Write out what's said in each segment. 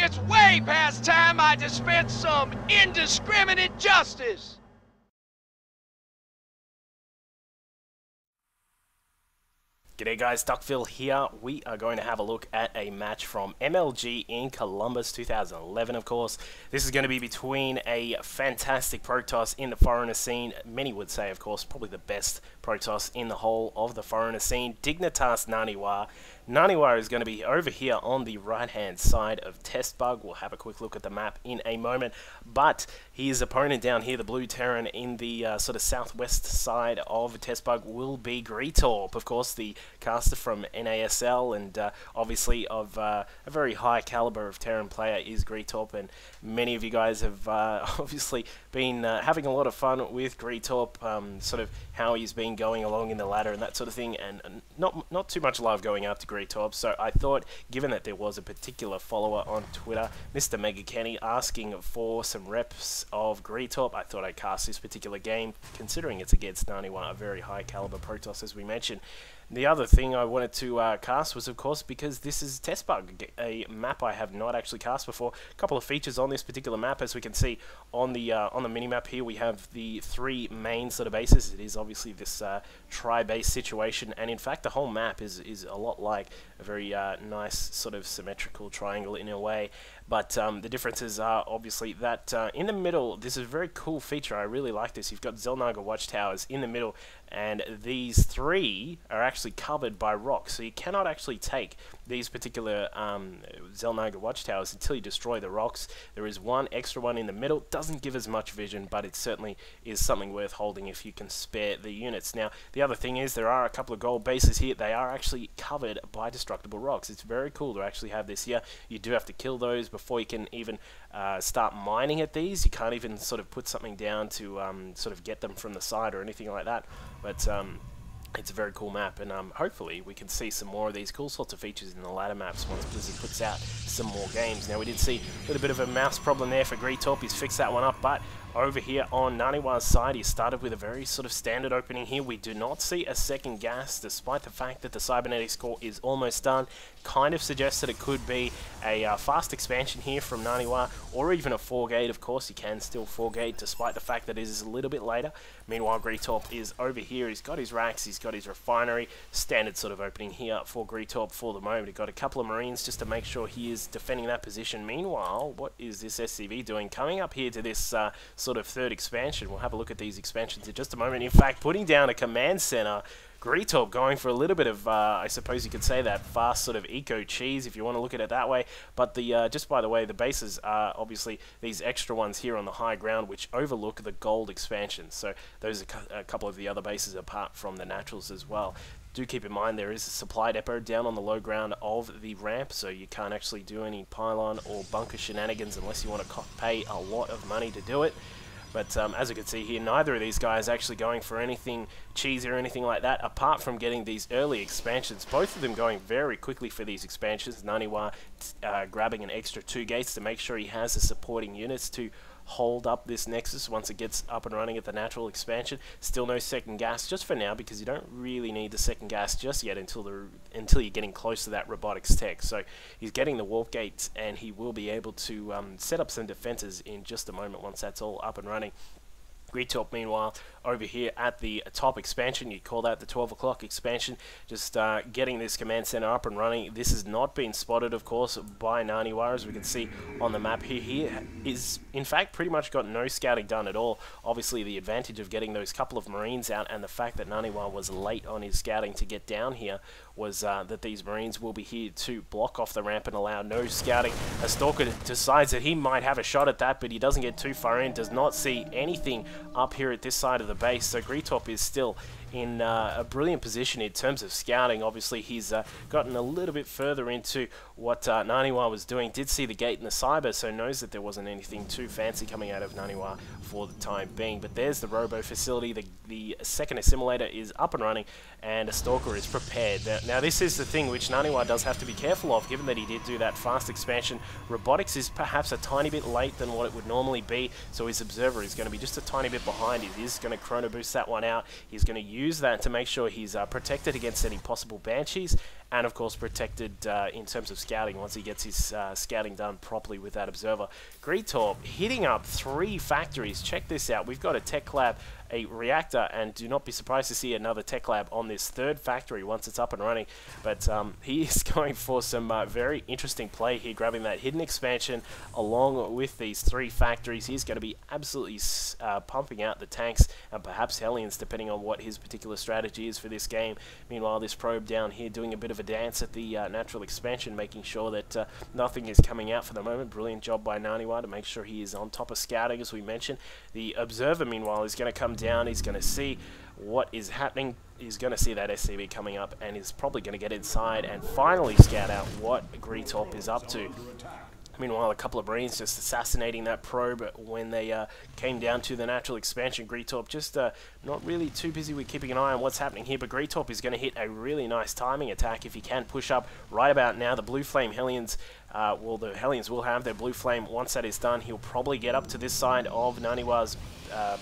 It's way past time I dispense some indiscriminate justice! G'day guys, Duckville here. We are going to have a look at a match from MLG in Columbus 2011, of course. This is going to be between a fantastic Protoss in the foreigner scene. Many would say, of course, probably the best Protoss in the whole of the foreigner scene, DignitasNaniwa. Naniwa is going to be over here on the right-hand side of Testbug. We'll have a quick look at the map in a moment. But his opponent down here, the blue Terran, in the sort of southwest side of Testbug will be Gretorp, of course, the caster from NASL, and obviously of a very high caliber of Terran player is Gretorp, and many of you guys have obviously been having a lot of fun with Gretorp, sort of how he's been going along in the ladder and that sort of thing, and not too much love going after Gretorp. So I thought, given that there was a particular follower on Twitter, Mr. Mega Kenny, asking for some reps of Gretorp, I thought I'd cast this particular game, considering it's against Naniwa, a very high caliber Protoss, as we mentioned. The other thing I wanted to cast was, of course, because this is Testbug, a map I have not actually cast before. A couple of features on this particular map, as we can see on the mini-map here, we have the three main sort of bases. It is obviously this tri-base situation, and in fact the whole map is a lot like a very nice sort of symmetrical triangle in a way. But the differences are obviously that in the middle, this is a very cool feature. I really like this. You've got Zelnaga watchtowers in the middle, and these three are actually covered by rocks. So you cannot actually take these particular Zelnaga watchtowers until you destroy the rocks. There is one extra one in the middle. Doesn't give as much vision, but it certainly is something worth holding if you can spare the units. Now, the other thing is there are a couple of gold bases here. They are actually covered by destructible rocks. It's very cool to actually have this here. You do have to kill those before you can even start mining at these. You can't even sort of put something down to sort of get them from the side or anything like that. But it's a very cool map, and hopefully we can see some more of these cool sorts of features in the ladder maps once Blizzard puts out some more games. Now, we did see a little bit of a mouse problem there for Gretorp. He's fixed that one up, but over here on Naniwa's side, he started with a very sort of standard opening here. We do not see a second gas, despite the fact that the cybernetics core is almost done. Kind of suggests that it could be a fast expansion here from Naniwa, or even a 4-gate. Of course, you can still 4-gate, despite the fact that it is a little bit later. Meanwhile, Gretorp is over here. He's got his racks, he's got his refinery. Standard sort of opening here for Gretorp for the moment. He's got a couple of Marines just to make sure he is defending that position. Meanwhile, what is this SCV doing? Coming up here to this sort of third expansion. We'll have a look at these expansions in just a moment. In fact, putting down a command center. Gretorp going for a little bit of, I suppose you could say, that fast sort of eco cheese, if you want to look at it that way. But the just by the way, the bases are obviously these extra ones here on the high ground, which overlook the gold expansion. So those are a couple of the other bases apart from the naturals as well. Do keep in mind there is a supply depot down on the low ground of the ramp, so you can't actually do any pylon or bunker shenanigans unless you want to pay a lot of money to do it. But as you can see here, neither of these guys actually going for anything cheesy or anything like that, apart from getting these early expansions. Both of them going very quickly for these expansions. Naniwa grabbing an extra 2 gates to make sure he has the supporting units to hold up this Nexus once it gets up and running at the natural expansion. Still no second gas just for now, because you don't really need the second gas just yet until you're getting close to that robotics tech. So he's getting the warp gates, and he will be able to set up some defenses in just a moment once that's all up and running. Gretorp, meanwhile, over here at the top expansion, you call that the 12 o'clock expansion, just getting this command center up and running. This has not been spotted, of course, by Naniwa, as we can see on the map here. He is, in fact, pretty much got no scouting done at all. Obviously, the advantage of getting those couple of Marines out and the fact that Naniwa was late on his scouting to get down here was that these Marines will be here to block off the ramp and allow no scouting. A Stalker decides that he might have a shot at that, but he doesn't get too far in, does not see anything up here at this side of the base. So Gretorp is still in a brilliant position in terms of scouting. Obviously, he's gotten a little bit further into what Naniwa was doing. Did see the gate in the cyber, so knows that there wasn't anything too fancy coming out of Naniwa for the time being. But there's the robo facility. The second assimilator is up and running, and a Stalker is prepared. Now this is the thing which Naniwa does have to be careful of, given that he did do that fast expansion. Robotics is perhaps a tiny bit late than what it would normally be, so his observer is going to be just a tiny bit behind. He is going to chrono boost that one out. He's going to use that to make sure he's protected against any possible banshees, and of course protected in terms of scouting once he gets his scouting done properly with that observer. Gretorp hitting up 3 factories. Check this out. We've got a tech lab, a reactor, and do not be surprised to see another tech lab on this 3rd factory once it's up and running. But he is going for some very interesting play here, grabbing that hidden expansion along with these 3 factories. He's going to be absolutely pumping out the tanks and perhaps Hellions, depending on what his particular strategy is for this game. Meanwhile, this probe down here doing a bit of a dance at the natural expansion, making sure that nothing is coming out for the moment. Brilliant job by Naniwa to make sure he is on top of scouting, as we mentioned. The observer, meanwhile, is going to come down. He's going to see what is happening. He's going to see that SCV coming up, and he's probably going to get inside and finally scout out what Gretorp is up to. Meanwhile, a couple of Marines just assassinating that probe when they came down to the natural expansion. Gretorp just not really too busy with keeping an eye on what's happening here, but Gretorp is going to hit a really nice timing attack if he can push up right about now. The Blue Flame Hellions, well, the Hellions will have their Blue Flame. Once that is done, he'll probably get up to this side of Naniwa's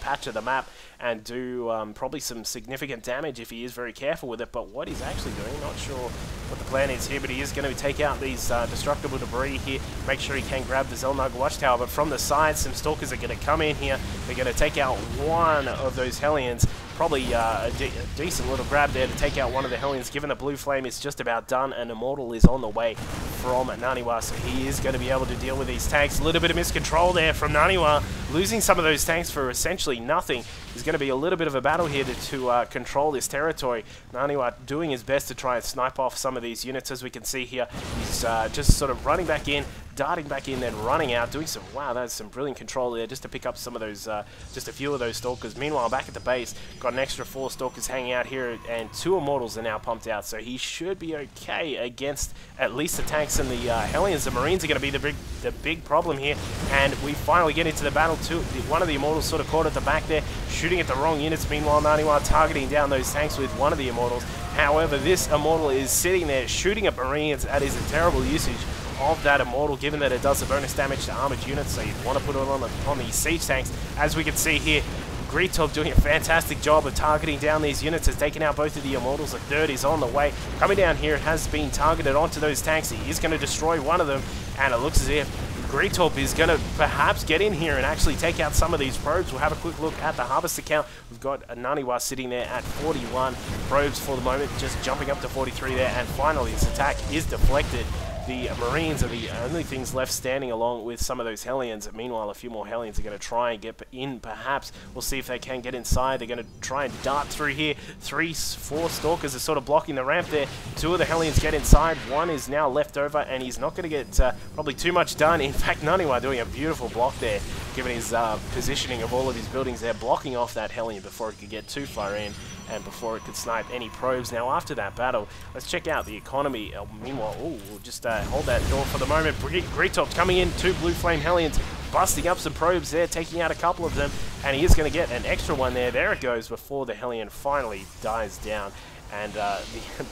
patch of the map and do probably some significant damage if he is very careful with it. But what he's actually doing, not sure what the plan is here, but he is going to take out these destructible debris here, make sure he can grab the Zelnug Watchtower. But from the side, some Stalkers are going to come in here. They're going to take out one of those Hellions. Probably a decent little grab there to take out one of the Hellions, given the Blue Flame is just about done and Immortal is on the way from Naniwa, so he is going to be able to deal with these tanks. A little bit of miscontrol there from Naniwa, losing some of those tanks for essentially nothing. There's going to be a little bit of a battle here to control this territory. Naniwa doing his best to try and snipe off some of these units. As we can see here, he's just sort of running back in, darting back in, then running out, doing some, wow, that's some brilliant control there just to pick up some of those, just a few of those Stalkers. Meanwhile, back at the base, got an extra 4 Stalkers hanging out here, and 2 Immortals are now pumped out, so he should be okay against at least the tanks and the Hellions. The Marines are going to be the big problem here, and we finally get into the battle too. One of the Immortals sort of caught at the back there, shooting at the wrong units. Meanwhile, Naniwa targeting down those tanks with one of the Immortals. However, this Immortal is sitting there shooting at Marines. That is a terrible usage of that Immortal, given that it does the bonus damage to armored units, so you want to put it on the siege tanks. As we can see here, Gretorp doing a fantastic job of targeting down these units, has taken out both of the Immortals. The 3rd is on the way. Coming down here, has been targeted onto those tanks. He is going to destroy one of them, and it looks as if Gretorp is going to perhaps get in here and actually take out some of these probes. We'll have a quick look at the harvester count. We've got Naniwa sitting there at 41 probes for the moment, just jumping up to 43 there, and finally this attack is deflected. The Marines are the only things left standing along with some of those Hellions. Meanwhile, a few more Hellions are going to try and get in, perhaps. We'll see if they can get inside. They're going to try and dart through here. 4 Stalkers are sort of blocking the ramp there. 2 of the Hellions get inside. 1 is now left over, and he's not going to get probably too much done. In fact, Naniwa doing a beautiful block there, given his positioning of all of his buildings there, blocking off that Hellion before it could get too far in and before it could snipe any probes. Now, after that battle, let's check out the economy. Meanwhile, we'll just hold that door for the moment. Gretorp's coming in, 2 Blue Flame Hellions, busting up some probes there, taking out a couple of them, and he is going to get an extra one there. There it goes before the Hellion finally dies down. And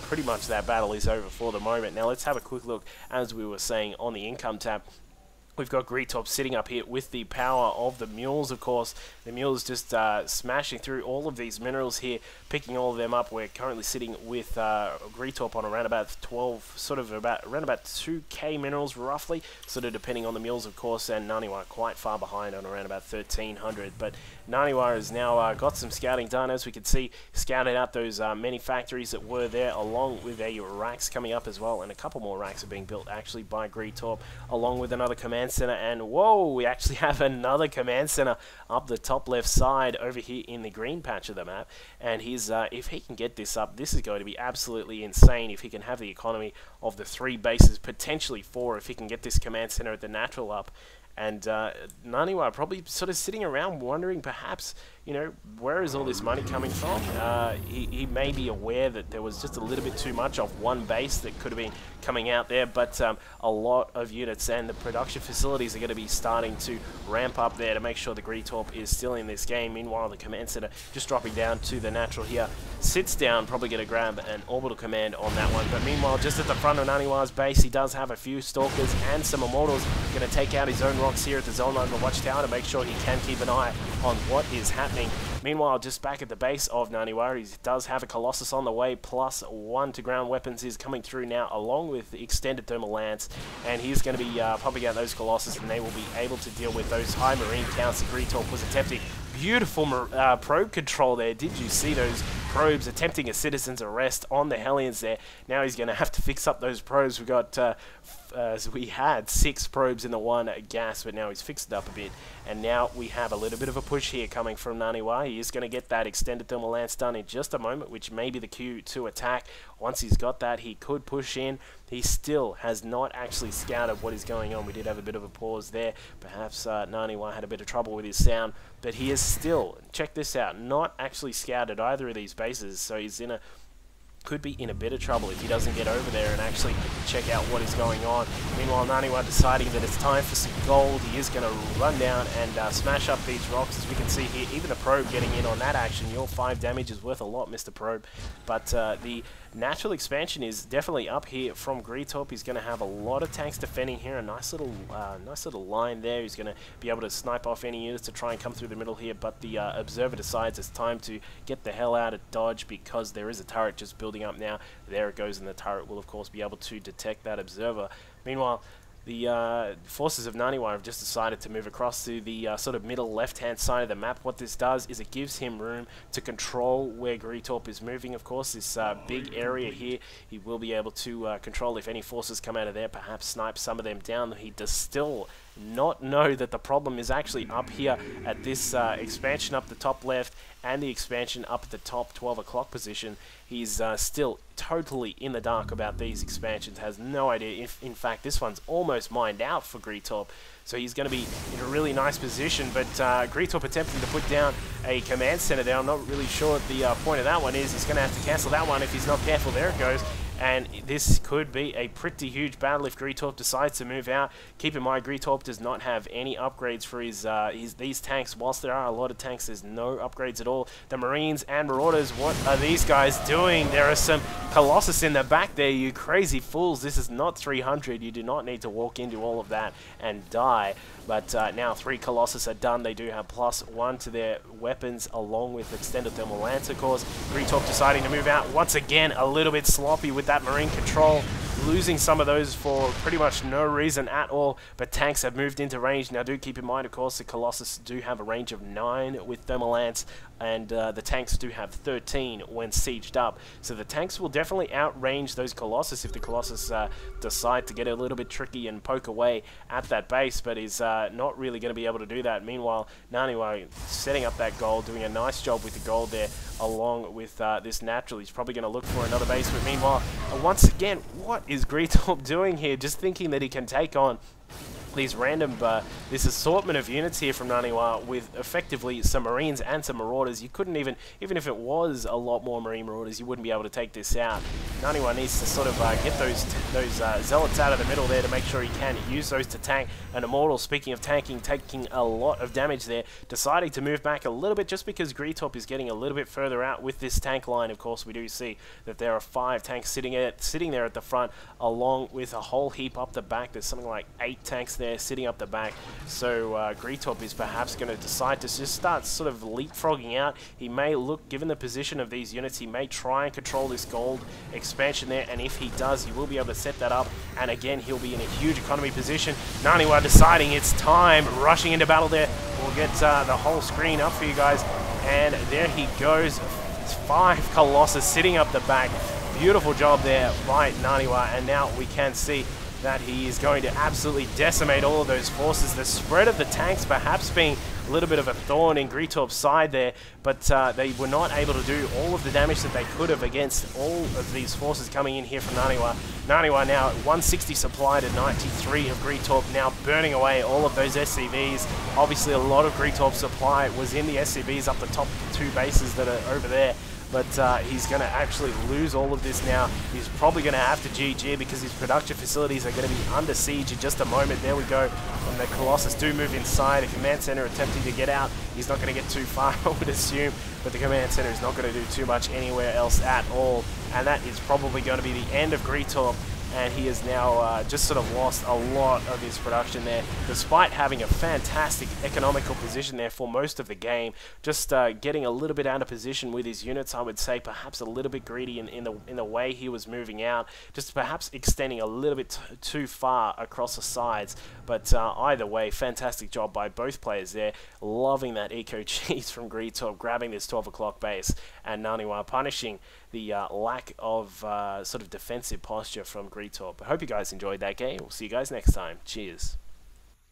pretty much that battle is over for the moment. Now, let's have a quick look, as we were saying, on the income tab. We've got Gretorp sitting up here with the power of the mules, of course. The mules just smashing through all of these minerals here, picking all of them up. We're currently sitting with Gretorp on around about 12, sort of around about 2k minerals roughly, sort of depending on the mules, of course, and Naniwa quite far behind on around about 1300. But Naniwa has now got some scouting done, as we can see, scouted out those many factories that were there, along with a racks coming up as well, and a couple more racks are being built actually by Gretorp, along with another command center. And whoa, we actually have another command center up the top left side over here in the green patch of the map. And he's if he can get this up, this is going to be absolutely insane. If he can have the economy of the 3 bases, potentially 4, if he can get this command center at the natural up. And Naniwa probably sort of sitting around wondering, perhaps, you know, where is all this money coming from? He may be aware that there was just a little bit too much of one base that could have been coming out there, but a lot of units and the production facilities are going to be starting to ramp up there to make sure the Gretorp is still in this game. Meanwhile, the command center just dropping down to the natural here, sits down, probably going to grab an orbital command on that one. But meanwhile, just at the front of Naniwa's base, he does have a few Stalkers and some Immortals, going to take out his own rocks here at the zone line of the watchtower to make sure he can keep an eye on what is happening. Meanwhile, just back at the base of Naniwa, he does have a Colossus on the way, +1 to ground weapons is coming through now, along with the extended thermal lance, and he's going to be pumping out those Colossus, and they will be able to deal with those high marine counts that Gretorp was attempting. Beautiful probe control there. Did you see those probes attempting a citizen's arrest on the Hellions there? Now he's going to have to fix up those probes. We got we had 6 probes in the one gas, but now he's fixed it up a bit, and now we have a little bit of a push here coming from Naniwa. He is going to get that extended thermal lance done in just a moment, which may be the cue to attack. Once he's got that, he could push in. He still has not actually scouted what is going on. We did have a bit of a pause there. Perhaps Naniwa had a bit of trouble with his sound, but he is still, check this out, not actually scouted either of these bases, so he's in a could be in a bit of trouble if he doesn't get over there and actually check out what is going on. Meanwhile, Naniwa deciding that it's time for some gold. He is going to run down and smash up these rocks. As we can see here, even the probe getting in on that action. Your 5 damage is worth a lot, Mr. Probe. But the natural expansion is definitely up here from Gretorp. He's going to have a lot of tanks defending here. A nice little line there. He's going to be able to snipe off any units to try and come through the middle here. But the observer decides it's time to get the hell out of dodge because there is a turret just building up now. There it goes, and the turret will of course be able to detect that observer. Meanwhile, the forces of Naniwa have just decided to move across to the sort of middle left-hand side of the map. What this does is it gives him room to control where Gretorp is moving. Of course, this big area here, he will be able to control if any forces come out of there, perhaps snipe some of them down. He does still not know that the problem is actually up here at this expansion up the top left and the expansion up at the top 12 o'clock position. He's still totally in the dark about these expansions, has no idea. If in fact this one's almost mined out for Gretorp, so he's going to be in a really nice position. But Gretorp attempting to put down a command center there. I'm not really sure what the point of that one is. He's going to have to cancel that one if he's not careful. There it goes. And this could be a pretty huge battle if Gretorp decides to move out. Keep in mind, Gretorp does not have any upgrades for these tanks. Whilst there are a lot of tanks, there's no upgrades at all. The Marines and Marauders, what are these guys doing? There are some Colossus in the back there, you crazy fools. This is not 300. You do not need to walk into all of that and die. But now 3 Colossus are done. They do have +1 to their weapons, along with extended thermal lance, of course. Gretorp deciding to move out once again, a little bit sloppy with that marine control, losing some of those for pretty much no reason at all. But tanks have moved into range. Now do keep in mind, of course, the Colossus do have a range of 9 with thermal lance, and the tanks do have 13 when sieged up. So the tanks will definitely outrange those Colossus if the Colossus decide to get a little bit tricky and poke away at that base, but is not really going to be able to do that. Meanwhile, Naniwa setting up that gold, doing a nice job with the gold there, along with this natural. He's probably going to look for another base, but meanwhile, once again, what is Gretorp doing here? Just thinking that he can take on these random, this assortment of units here from Naniwa with effectively some Marines and some Marauders. You couldn't even if it was a lot more Marine Marauders, you wouldn't be able to take this out. Naniwa needs to sort of get those Zealots out of the middle there to make sure he can use those to tank. An Immortal, speaking of tanking, taking a lot of damage there, deciding to move back a little bit just because Gretorp is getting a little bit further out with this tank line. Of course, we do see that there are 5 tanks sitting there at the front, along with a whole heap up the back. There's something like 8 tanks there sitting up the back. So Gretorp is perhaps going to decide to just start sort of leapfrogging out. He may look, given the position of these units, he may try and control this gold expansion there, and if he does, he will be able to set that up, and again, he'll be in a huge economy position. Naniwa deciding it's time, rushing into battle there. We'll get the whole screen up for you guys, and there he goes. 5 Colossus sitting up the back. Beautiful job there by Naniwa, and now we can see that he is going to absolutely decimate all of those forces. The spread of the tanks perhaps being a little bit of a thorn in Gretorp's side there, but they were not able to do all of the damage that they could have against all of these forces coming in here from Naniwa. Naniwa now at 160 supply to 93 of Gretorp, now burning away all of those SCVs. Obviously a lot of Gretorp's supply was in the SCVs up the top 2 bases that are over there. But he's going to actually lose all of this now. He's probably going to have to GG because his production facilities are going to be under siege in just a moment. There we go. When the Colossus do move inside, a command center attempting to get out. He's not going to get too far, I would assume, but the command center is not going to do too much anywhere else at all. And that is probably going to be the end of Gretorp. and he has now just sort of lost a lot of his production there, despite having a fantastic economical position there for most of the game. Just getting a little bit out of position with his units, I would say, perhaps a little bit greedy in the way he was moving out, just perhaps extending a little bit too far across the sides. But either way, fantastic job by both players there. Loving that eco cheese from Gretorp, grabbing this 12 o'clock base, and Naniwa punishing the lack of sort of defensive posture from Gretorp. I hope you guys enjoyed that game. We'll see you guys next time. Cheers.